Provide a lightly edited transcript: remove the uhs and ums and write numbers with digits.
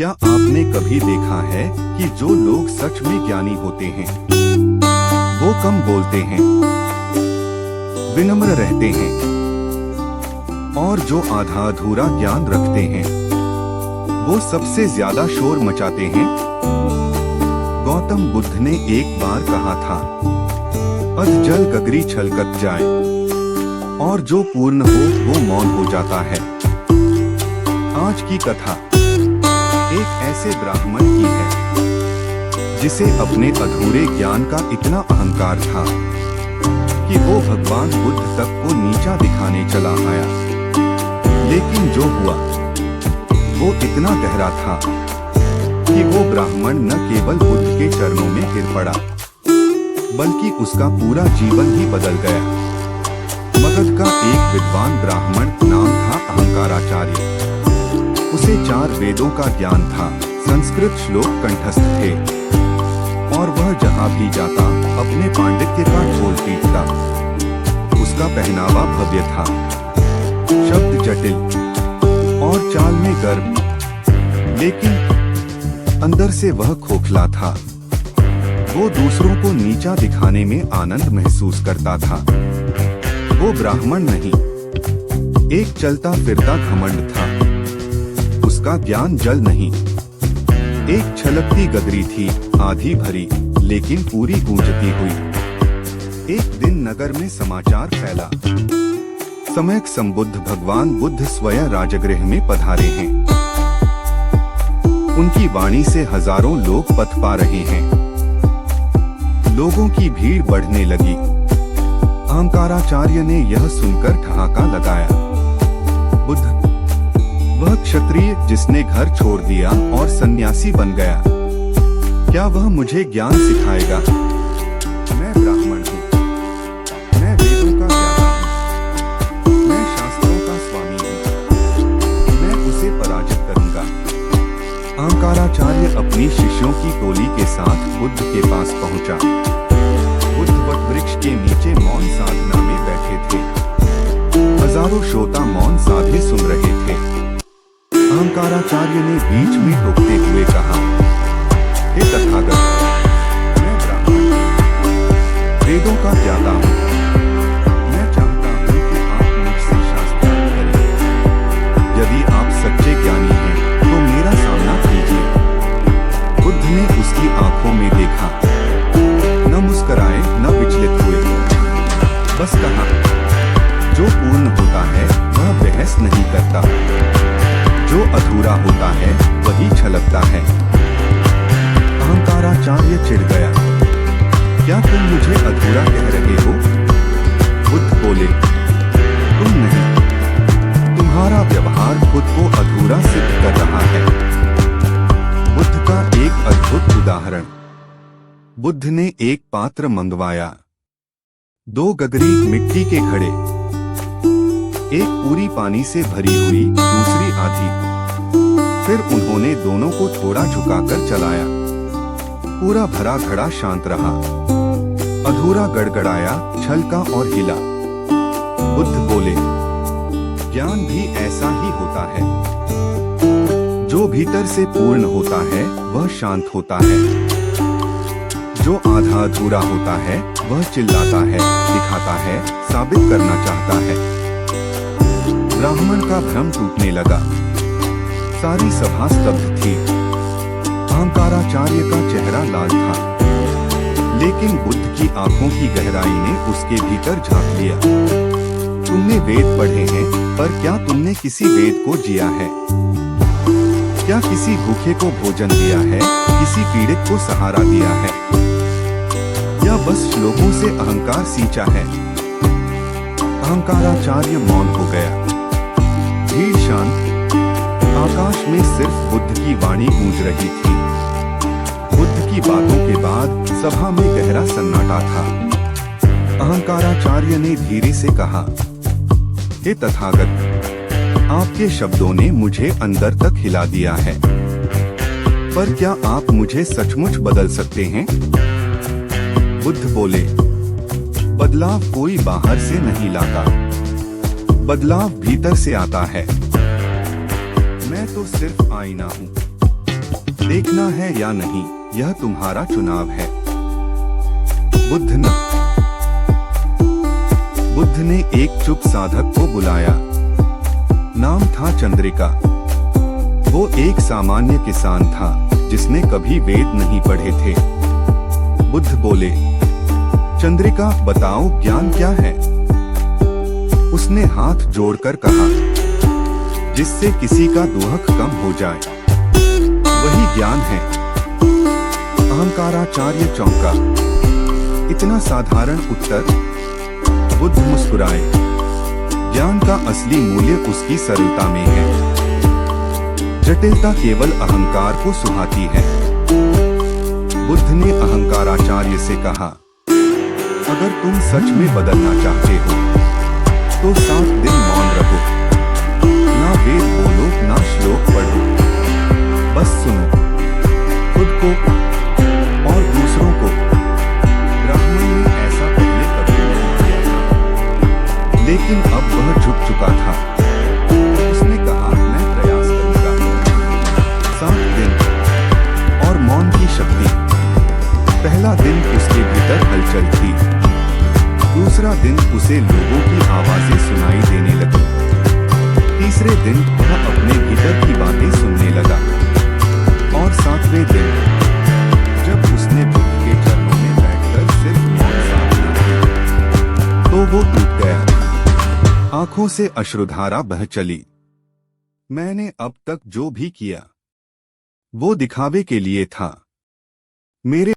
क्या आपने कभी देखा है कि जो लोग सच में ज्ञानी होते हैं वो कम बोलते हैं, विनम्र रहते हैं और जो आधा अधूरा ज्ञान रखते हैं वो सबसे ज्यादा शोर मचाते हैं। गौतम बुद्ध ने एक बार कहा था, अध जल गगरी छलकत जाए और जो पूर्ण हो वो मौन हो जाता है। आज की कथा एक ऐसे ब्राह्मण की है जिसे अपने अधूरे ज्ञान का इतना अहंकार था कि वो भगवान बुद्ध तक को नीचा दिखाने चला आया। लेकिन जो हुआ वो इतना गहरा था कि वो ब्राह्मण न केवल बुद्ध के चरणों में गिर पड़ा बल्कि उसका पूरा जीवन ही बदल गया। मगध का एक विद्वान ब्राह्मण नाम था अहंकाराचार्य। उसे 4 वेदों का ज्ञान था, संस्कृत श्लोक कंठस्थ थे और वह जहाँ भी जाता अपने पांडित्य का ढोल पीटता। उसका पहनावा भव्य था, शब्द जटिल और चाल में गर्व, लेकिन अंदर से वह खोखला था। वो दूसरों को नीचा दिखाने में आनंद महसूस करता था। वो ब्राह्मण नहीं, एक चलता फिरता घमंड था। उसका ज्ञान जल नहीं, एक छलकती गगरी थी, आधी भरी लेकिन पूरी गूंजती हुई। एक दिन नगर में समाचार फैला, सम्यक संबुद्ध भगवान बुद्ध स्वयं राजगृह में पधारे हैं। उनकी वाणी से हजारों लोग पथ पा रहे हैं। लोगों की भीड़ बढ़ने लगी। अहंकाराचार्य ने यह सुनकर ठहाका लगाया, बुद्ध, वह क्षत्रिय जिसने घर छोड़ दिया और सन्यासी बन गया, क्या वह मुझे ज्ञान सिखाएगा? मैं ब्राह्मण हूँ, मैं वेदों का ज्ञाता हूँ, मैं शास्त्रों का स्वामी हूँ, मैं उसे पराजित करूंगा। अहंकाराचार्य अपनी शिष्यों की टोली के साथ बुद्ध के पास पहुंचा। बुद्ध वटवृक्ष के नीचे मौन साधना में बैठे थे। हजारों श्रोता मौन साधे सुन रहे थे। अहंकाराचार्य ने बीच में टोकते हुए कहा, हे तथागत, मैं ब्राह्मण वेदों का ज्ञाता हूँ। मैं चाहता हूँ कि आप मुझसे शास्त्रार्थ करें। यदि आप सच्चे ज्ञानी हैं तो मेरा सामना कीजिए। बुद्ध ने उसकी आंखों में देखा, न मुस्कुराए न विचलित हुए, बस कहा, जो पूर्ण होता है वह बहस नहीं करता, जो अधूरा होता है वही छलकता है। अहंकाराचार्य चिढ़ गया, क्या तुम मुझे अधूरा कह रहे हो? बुद्ध बोले, तुम नहीं, तुम्हारा व्यवहार खुद को अधूरा सिद्ध कर रहा है। बुद्ध का एक अद्भुत उदाहरण। बुद्ध ने एक पात्र मंगवाया, 2 गगरी मिट्टी के घड़े, एक पूरी पानी से भरी हुई, दूसरी आधी। फिर उन्होंने दोनों को थोड़ा झुकाकर चलाया। पूरा भरा घड़ा शांत रहा, अधूरा गड़गड़ाया, छलका और हिला। बुद्ध बोले, ज्ञान भी ऐसा ही होता है। जो भीतर से पूर्ण होता है वह शांत होता है। जो आधा अधूरा होता है वह चिल्लाता है, दिखाता है, साबित करना चाहता है। ब्राह्मण का भ्रम टूटने लगा। सारी सभा स्तब्ध थी। अहंकाराचार्य का चेहरा लाल था, लेकिन बुद्ध की आंखों की गहराई ने उसके भीतर झांक लिया। तुमने वेद पढ़े हैं, पर क्या तुमने किसी वेद को जिया है? क्या किसी भूखे को भोजन दिया है, किसी पीड़ित को सहारा दिया है, या बस श्लोकों से अहंकार सींचा है? अहंकाराचार्य मौन हो गया। भीड़ शांत। आकाश में सिर्फ बुद्ध की वाणी गूंज रही थी। बुद्ध की बातों के बाद सभा में गहरा सन्नाटा था। अहंकाराचार्य ने धीरे से कहा, हे तथागत, आपके शब्दों ने मुझे अंदर तक हिला दिया है, पर क्या आप मुझे सचमुच बदल सकते हैं? बुद्ध बोले, बदलाव कोई बाहर से नहीं लाता, बदलाव भीतर से आता है। मैं तो सिर्फ आईना हूँ। देखना है या नहीं, यह तुम्हारा चुनाव है। बुद्ध ने एक चुप साधक को बुलाया। नाम था चंद्रिका। वो एक सामान्य किसान था जिसने कभी वेद नहीं पढ़े थे। बुद्ध बोले, चंद्रिका, बताओ ज्ञान क्या है? उसने हाथ जोड़कर कहा, जिससे किसी का दुख कम हो जाए, वही ज्ञान है। अहंकाराचार्य चौंका। इतना साधारण उत्तर? बुद्ध मुस्कुराए। ज्ञान का असली मूल्य उसकी सरलता में है। जटिलता केवल अहंकार को सुहाती है। बुद्ध ने अहंकाराचार्य से कहा, अगर तुम सच में बदलना चाहते हो तो 7 दिन मौन रहो, ना वेद बोलो, ना श्लोक पढ़ो, बस सुनो खुद को और दूसरों को। ब्राह्मण ने ऐसा पहले कभी नहीं किया था, लेकिन अब वह झुक चुका था। उसने कहा, मैं प्रयास करूंगा। 7 दिन और मौन की शक्ति। पहला दिन उसके भीतर हलचल थी। दूसरा दिन उसे लोगों की आवाजें सुनाई देने लगी। तीसरे दिन वह अपने भीतर की बातें सुनने लगा। और 7वें दिन जब उसने बुद्ध के चरणों में बैठकर सिर्फ मौन साधना की, तो वो टूट गया। आंखों से अश्रुधारा बह चली। मैंने अब तक जो भी किया वो दिखावे के लिए था। मेरे